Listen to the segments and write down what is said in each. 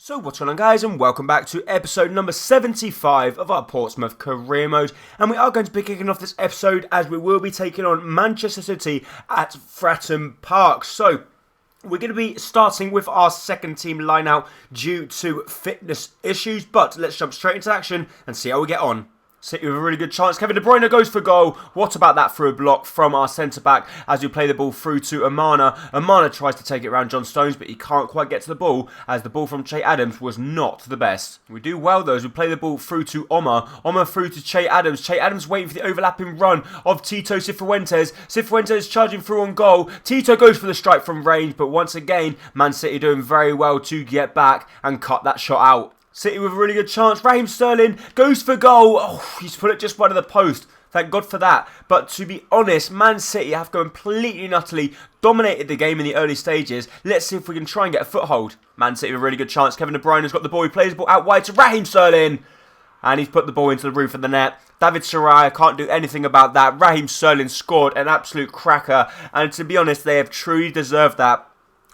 So what's going on, guys, and welcome back to episode number 75 of our Portsmouth career mode. And we are going to be kicking off this episode as we will be taking on Manchester City at Fratton Park. So we're going to be starting with our second team line out due to fitness issues, but let's jump straight into action and see how we get on. City with a really good chance. Kevin De Bruyne goes for goal. What about that through a block from our centre-back as we play the ball through to Amana. Amana tries to take it around John Stones, but he can't quite get to the ball as the ball from Che Adams was not the best. We do well though as we play the ball through to Omar. Omar through to Che Adams. Che Adams waiting for the overlapping run of Tito Cifuentes. Cifuentes charging through on goal. Tito goes for the strike from range, but once again, Man City doing very well to get back and cut that shot out. City with a really good chance. Raheem Sterling goes for goal. Oh, he's put it just wide of the post. Thank God for that. But to be honest, Man City have completely and utterly dominated the game in the early stages. Let's see if we can try and get a foothold. Man City with a really good chance. Kevin De Bruyne has got the ball. He plays the ball out wide to Raheem Sterling. And he's put the ball into the roof of the net. David Soraya can't do anything about that. Raheem Sterling scored an absolute cracker. And to be honest, they have truly deserved that.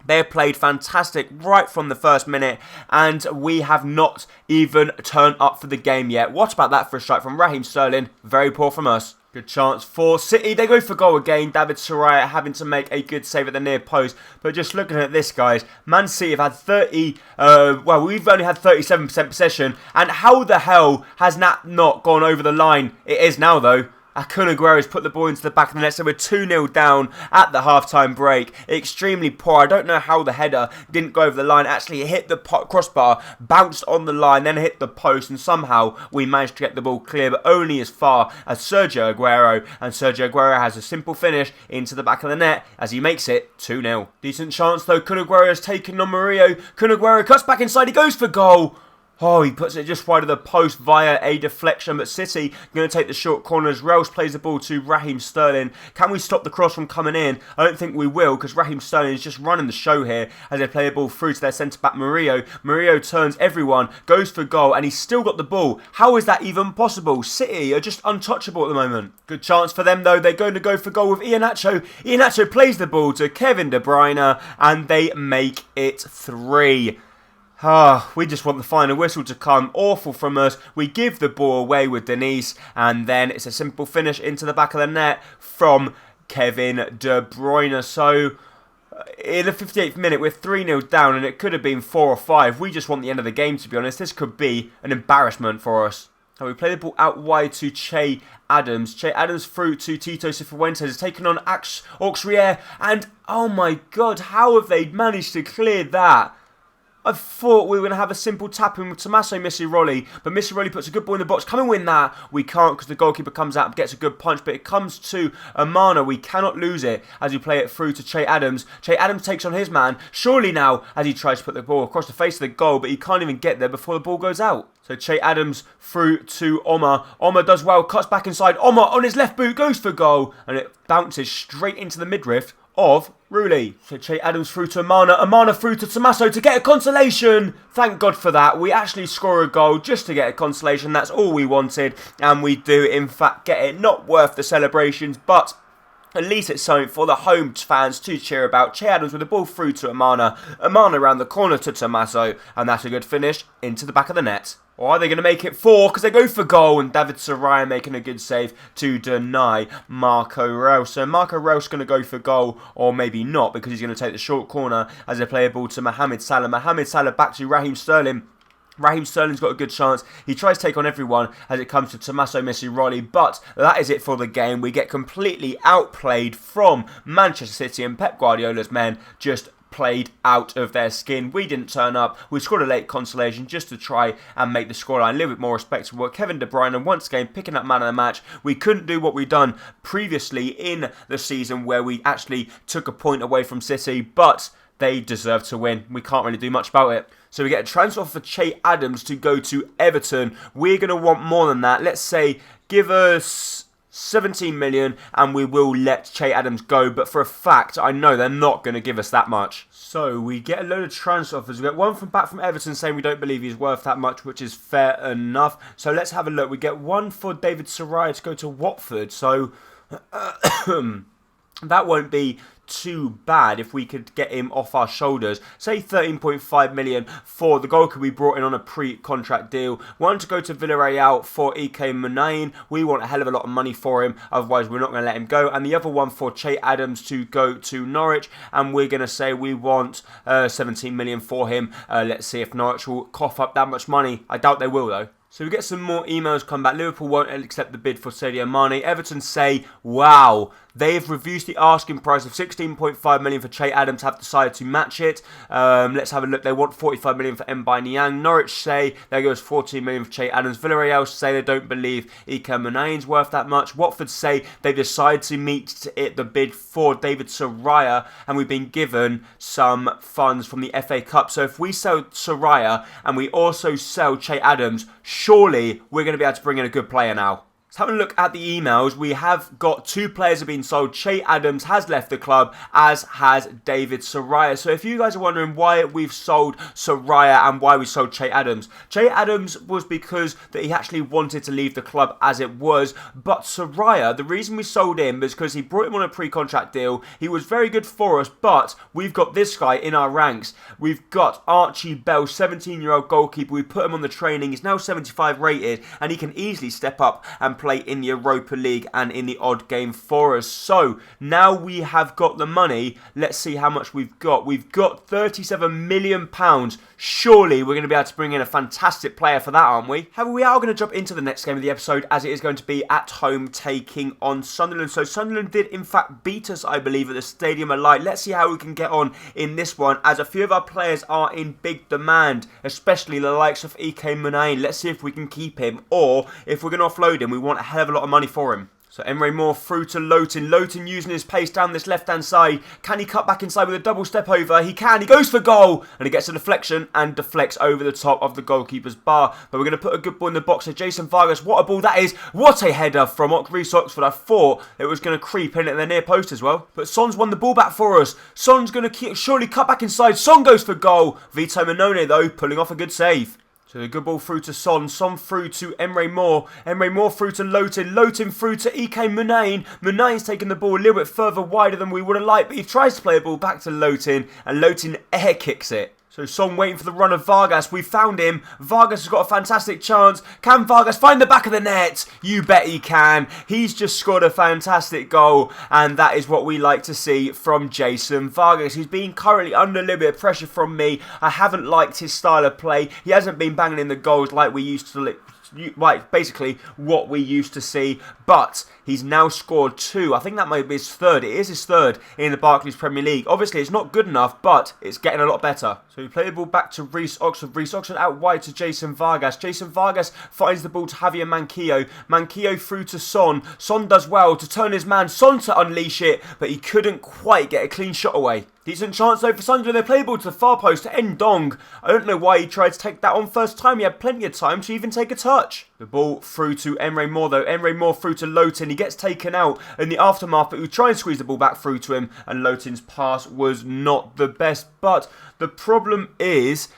They have played fantastic right from the first minute, and we have not even turned up for the game yet. What about that for a strike from Raheem Sterling? Very poor from us. Good chance for City. They go for goal again. David Soraya having to make a good save at the near post. But just looking at this, guys, Man City have had we've only had 37% possession. And how the hell has that not gone over the line? It is now, though. Kun Aguero's put the ball into the back of the net, so we're 2-0 down at the half-time break. Extremely poor. I don't know how the header didn't go over the line. Actually, it hit the crossbar, bounced on the line, then hit the post, and somehow we managed to get the ball clear, but only as far as Sergio Aguero. And Sergio Aguero has a simple finish into the back of the net as he makes it 2-0. Decent chance, though. Kun Aguero has taken on Murillo. Kun Aguero cuts back inside. He goes for goal. Oh, he puts it just wide of the post via a deflection, but City going to take the short corners. Rels plays the ball to Raheem Sterling. Can we stop the cross from coming in? I don't think we will, because Raheem Sterling is just running the show here as they play the ball through to their centre-back Murillo. Murillo turns everyone, goes for goal, and he's still got the ball. How is that even possible? City are just untouchable at the moment. Good chance for them, though. They're going to go for goal with Iheanacho. Iheanacho plays the ball to Kevin De Bruyne, and they make it 3. We just want the final whistle to come. Awful from us. We give the ball away with Denise, and then it's a simple finish into the back of the net from Kevin De Bruyne. So in the 58th minute, we're 3-0 down, and it could have been 4 or 5. We just want the end of the game, to be honest. This could be an embarrassment for us. So we play the ball out wide to Che Adams. Che Adams through to Tito Cifuentes. Has taken on Auxerre, and oh my God, how have they managed to clear that? I thought we were going to have a simple tap in with Tommaso Missiroli, but Missiroli puts a good ball in the box. Can we win that? We can't, because the goalkeeper comes out and gets a good punch, but it comes to Amana. We cannot lose it as we play it through to Che Adams. Che Adams takes on his man, surely now, as he tries to put the ball across the face of the goal, but he can't even get there before the ball goes out. So Che Adams through to Omar. Omar does well, cuts back inside. Omar on his left boot goes for goal, and it bounces straight into the midriff of Rulli. So Che Adams through to Amana. Amana through to Tommaso to get a consolation. Thank God for that. We actually score a goal just to get a consolation. That's all we wanted. And we do, in fact, get it. Not worth the celebrations, but at least it's something for the home fans to cheer about. Che Adams with the ball through to Amana. Amana around the corner to Tommaso. And that's a good finish into the back of the net. Or are they going to make it 4? Because they go for goal, and David Soraya making a good save to deny Marco Reus. So Marco Reus going to go for goal, or maybe not, because he's going to take the short corner as they play a ball to Mohamed Salah. Mohamed Salah back to Raheem Sterling. Raheem Sterling's got a good chance. He tries to take on everyone as it comes to Tommaso Missiroli, but that is it for the game. We get completely outplayed from Manchester City, and Pep Guardiola's men just played out of their skin. We didn't turn up. We scored a late consolation just to try and make the scoreline a little bit more respectable. Kevin De Bruyne once again picking up man of the match. We couldn't do what we'd done previously in the season where we actually took a point away from City, but they deserve to win. We can't really do much about it. So we get a transfer for Che Adams to go to Everton. We're going to want more than that. Let's say give us 17 million and we will let Che Adams go, but for a fact I know they're not going to give us that much. So we get a load of transfer offers. We get one back from Everton saying we don't believe he's worth that much, which is fair enough. So let's have a look. We get one for David Soraya to go to Watford, so that won't be too bad if we could get him off our shoulders. Say 13.5 million for the goalkeeper we brought in on a pre-contract deal. One to go to Villarreal for Ike Munain. We want a hell of a lot of money for him, otherwise we're not going to let him go. And the other one for Che Adams to go to Norwich, and we're going to say we want 17 million for him. Let's see if Norwich will cough up that much money. I doubt they will though. So we get some more emails come back. Liverpool won't accept the bid for Sadio Mane. Everton say, wow, they've reduced the asking price of 16.5 million for Che Adams, have decided to match it. Let's have a look. They want 45 million for Mbai Niang. Norwich say there goes 14 million for Che Adams. Villarreal say they don't believe Ike Munain's worth that much. Watford say they decide to meet the bid for David Soraya, and we've been given some funds from the FA Cup. So if we sell Soraya and we also sell Che Adams, surely we're going to be able to bring in a good player now. Let's have a look at the emails. We have got 2 players have been sold. Che Adams has left the club, as has David Soraya. So if you guys are wondering why we've sold Soraya and why we sold Che Adams was because that he actually wanted to leave the club as it was. But Soraya, the reason we sold him was because he brought him on a pre-contract deal. He was very good for us, but we've got this guy in our ranks. We've got Archie Bell, 17-year-old goalkeeper. We put him on the training. He's now 75 rated, and he can easily step up and play in the Europa League and in the odd game for us. So now we have got the money. Let's see how much we've got. We've got £37 million. Surely we're going to be able to bring in a fantastic player for that, aren't we? However, we are going to jump into the next game of the episode, as it is going to be at home taking on Sunderland. So Sunderland did in fact beat us, I believe, at the Stadium of Light. Let's see how we can get on in this one, as a few of our players are in big demand, especially the likes of Ike Munain. Let's see if we can keep him, or if we're going to offload him, we want a hell of a lot of money for him. So Emre Moore through to Lowton. Lowton using his pace down this left-hand side. Can he cut back inside with a double step over? He can. He goes for goal. And he gets a deflection and deflects over the top of the goalkeeper's bar. But we're going to put a good ball in the box. So Jason Vargas, what a ball that is. What a header from Reece Oxford. I thought it was going to creep in at the near post as well. But Son's won the ball back for us. Son's going to surely cut back inside. Son goes for goal. Vito Manone, though, pulling off a good save. So the good ball through to Son. Son through to Emre Moore. Emre Moore through to Lowton. Lowton through to Ike Munain. Munain's taking the ball a little bit further wider than we would have liked, but he tries to play the ball back to Lowton, and Lowton air kicks it. So Son waiting for the run of Vargas. We found him. Vargas has got a fantastic chance. Can Vargas find the back of the net? You bet he can. He's just scored a fantastic goal. And that is what we like to see from Jason Vargas. He's been currently under a little bit of pressure from me. I haven't liked his style of play. He hasn't been banging in the goals like we used to. Like basically what we used to see, but he's now scored 2. I think that might be his 3rd. It is his 3rd in the Barclays Premier League. Obviously, it's not good enough, but it's getting a lot better. So we play the ball back to Reece Oxford. Reece Oxford out wide to Jason Vargas. Jason Vargas finds the ball to Javier Manquillo. Manquillo through to Son. Son does well to turn his man. Son to unleash it, but he couldn't quite get a clean shot away. Decent chance though for Sunderland. They play the ball to the far post to Ndong. I don't know why he tried to take that on first time. He had plenty of time to even take a touch. The ball through to Emre Moore though. Emre Moore through to Lowton. He gets taken out in the aftermath, but we try and squeeze the ball back through to him, and Lowton's pass was not the best. But the problem is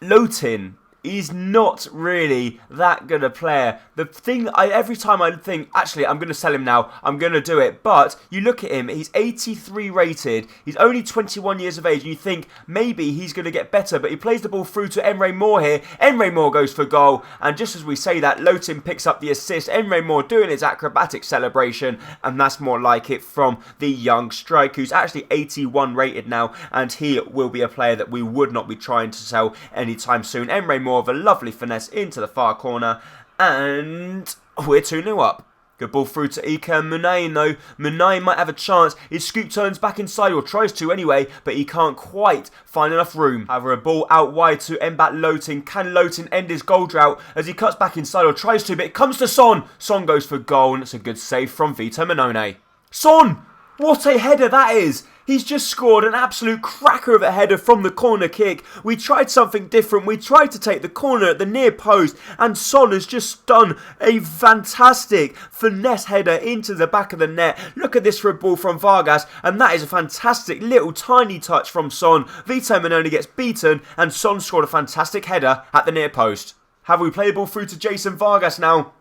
Lowton is not really that good a player. The thing, every time I think, actually, I'm going to sell him now, I'm going to do it. But you look at him, he's 83 rated. He's only 21 years of age. And you think maybe he's going to get better. But he plays the ball through to Emre Moore here. Emre Moore goes for goal. And just as we say that, Lowton picks up the assist. Emre Moore doing his acrobatic celebration. And that's more like it from the young striker, who's actually 81 rated now. And he will be a player that we would not be trying to sell anytime soon. Emre Moore with a lovely finesse into the far corner, and we're 2-0 up. Good ball through to Ike Munain though. Munain might have a chance. His scoop turns back inside, or tries to anyway, but he can't quite find enough room. However, a ball out wide to Mbat Lowton. Can Lowton end his goal drought as he cuts back inside, or tries to, but it comes to Son. Son goes for goal, and it's a good save from Vito Manone. Son! What a header that is! He's just scored an absolute cracker of a header from the corner kick. We tried something different. We tried to take the corner at the near post, and Son has just done a fantastic finesse header into the back of the net. Look at this for a ball from Vargas, and that is a fantastic little tiny touch from Son. Vito Manone gets beaten, and Son scored a fantastic header at the near post. Have we played the ball through to Jason Vargas now?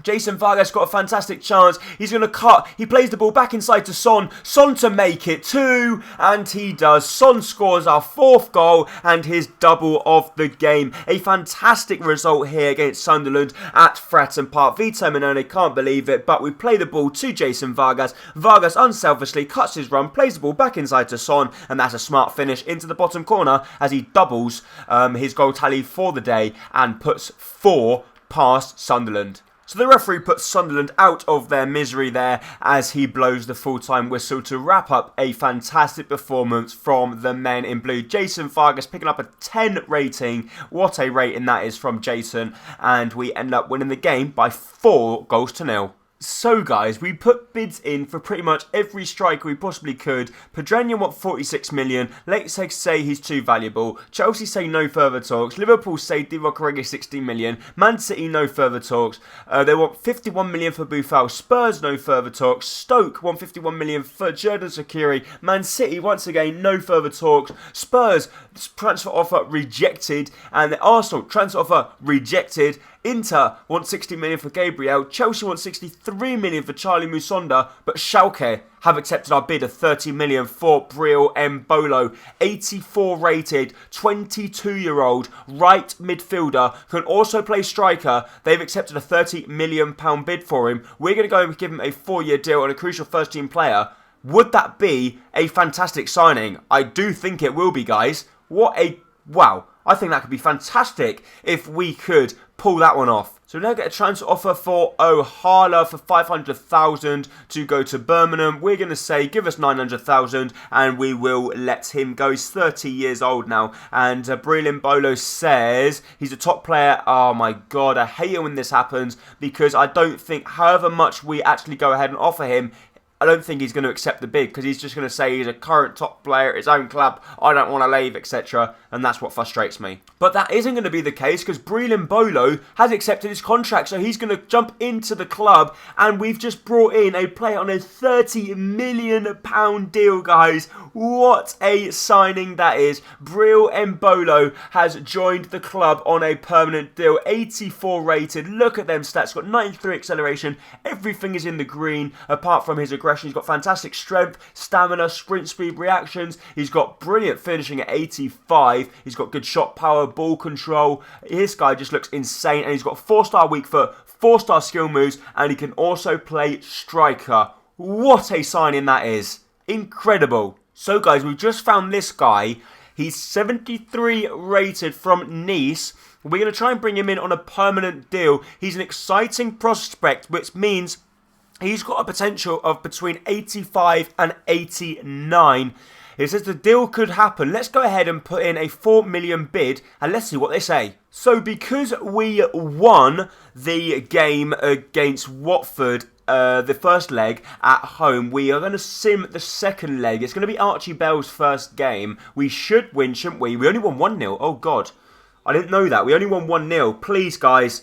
Jason Vargas got a fantastic chance. He's going to cut. He plays the ball back inside to Son. Son to make it 2. And he does. Son scores our 4th goal and his double of the game. A fantastic result here against Sunderland at Fratton Park. Vito Minone can't believe it. But we play the ball to Jason Vargas. Vargas unselfishly cuts his run. Plays the ball back inside to Son. And that's a smart finish into the bottom corner as he doubles his goal tally for the day and puts 4 past Sunderland. So the referee puts Sunderland out of their misery there as he blows the full-time whistle to wrap up a fantastic performance from the men in blue. Jason Vargas picking up a 10 rating. What a rating that is from Jason. And we end up winning the game by 4-0. So guys, we put bids in for pretty much every striker we possibly could. Pedreña want 46 million. Leipzig say he's too valuable. Chelsea say no further talks. Liverpool say Divock Origi 16 million. Man City no further talks. They want 51 million for Buffal. Spurs no further talks. Stoke want 51 million for Xherdan Shaqiri. Man City once again no further talks. Spurs transfer offer rejected. And the Arsenal transfer offer rejected. Inter wants 60 million for Gabriel. Chelsea wants 63 million for Charlie Musonda. But Schalke have accepted our bid of 30 million for Breel Mbolo. 84 rated, 22-year-old right midfielder. Can also play striker. They've accepted a £30 million bid for him. We're going to go and give him a 4-year deal on a crucial first-team player. Would that be a fantastic signing? I do think it will be, guys. Wow. I think that could be fantastic if we could pull that one off. So we now get a transfer offer for Ohala for 500,000 to go to Birmingham. We're going to say, give us 900,000 and we will let him go. He's 30 years old now. And Breel Mbolo says he's a top player. Oh my God, I hate it when this happens because I don't think however much we actually go ahead and offer him, I don't think he's going to accept the bid because he's just going to say he's a current top player at his own club. I don't want to leave, etc. And that's what frustrates me. But that isn't going to be the case because Breel Mbolo has accepted his contract. So he's going to jump into the club. And we've just brought in a player on a £30 million deal, guys. What a signing that is. Breel Mbolo has joined the club on a permanent deal. 84 rated. Look at them stats. Got 93 acceleration. Everything is in the green apart from his aggression. He's got fantastic strength, stamina, sprint speed, reactions. He's got brilliant finishing at 85. He's got good shot power, ball control. This guy just looks insane. And he's got 4-star weak foot, 4-star skill moves. And he can also play striker. What a signing that is. Incredible. So guys, we've just found this guy. He's 73 rated from Nice. We're going to try and bring him in on a permanent deal. He's an exciting prospect, which means he's got a potential of between 85 and 89. It says the deal could happen. Let's go ahead and put in a 4 million bid and let's see what they say. So because we won the game against Watford, the first leg at home, we are going to sim the second leg. It's going to be Archie Bell's first game. We should win, shouldn't we? We only won 1-0. Oh God, I didn't know that. We only won 1-0. Please guys.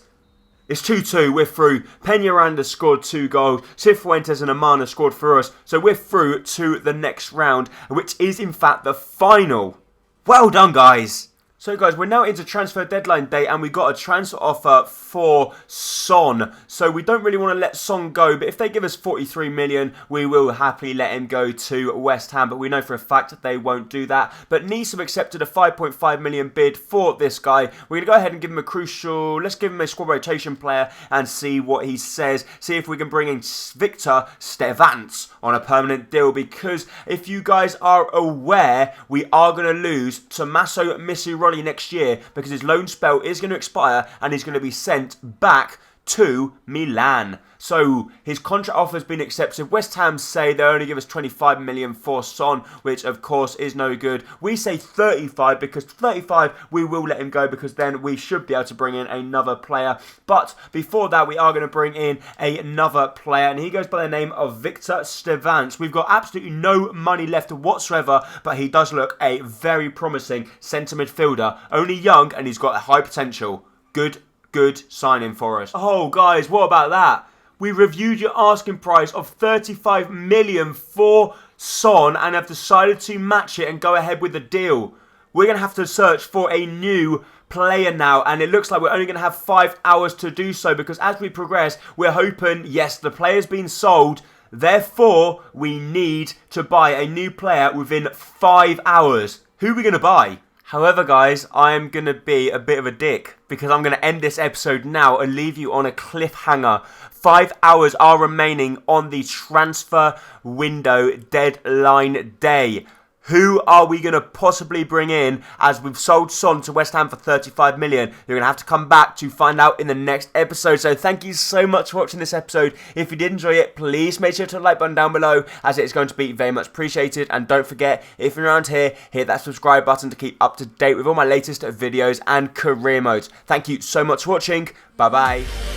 It's 2-2, we're through. Peñaranda scored 2 goals. Cifuentes and Amana scored for us. So we're through to the next round, which is in fact the final. Well done, guys. So guys, we're now into transfer deadline day and we got a transfer offer for Son. So we don't really want to let Son go, but if they give us 43 million, we will happily let him go to West Ham. But we know for a fact that they won't do that. But Nice have accepted a 5.5 million bid for this guy. We're going to go ahead and give him a crucial, let's give him a squad rotation player and see what he says. See if we can bring in Victor Stevans on a permanent deal. Because if you guys are aware, we are going to lose Tommaso Misiroli next year because his loan spell is going to expire and he's going to be sent back to Milan. So his contract offer has been accepted. West Ham say they'll only give us 25 million for Son, which of course is no good. We say 35 because 35 we will let him go because then we should be able to bring in another player. But before that we are going to bring in another player and he goes by the name of Victor Stevans. We've got absolutely no money left whatsoever, but he does look a very promising centre midfielder. Only young and he's got a high potential. Good signing for us. Oh guys, what about that? We reviewed your asking price of 35 million for Son and have decided to match it and go ahead with the deal. We're going to have to search for a new player now, and it looks like we're only going to have 5 hours to do so, because as we progress, we're hoping, yes, the player's been sold, therefore we need to buy a new player within 5 hours. Who are we going to buy? However, guys, I'm going to be a bit of a dick, because I'm going to end this episode now and leave you on a cliffhanger. 5 hours are remaining on the transfer window deadline day. Who are we going to possibly bring in, as we've sold Son to West Ham for 35 million? You're going to have to come back to find out in the next episode. So thank you so much for watching this episode. If you did enjoy it, please make sure to like button down below, as it is going to be very much appreciated. And don't forget, if you're around here, hit that subscribe button to keep up to date with all my latest videos and career modes. Thank you so much for watching. Bye bye.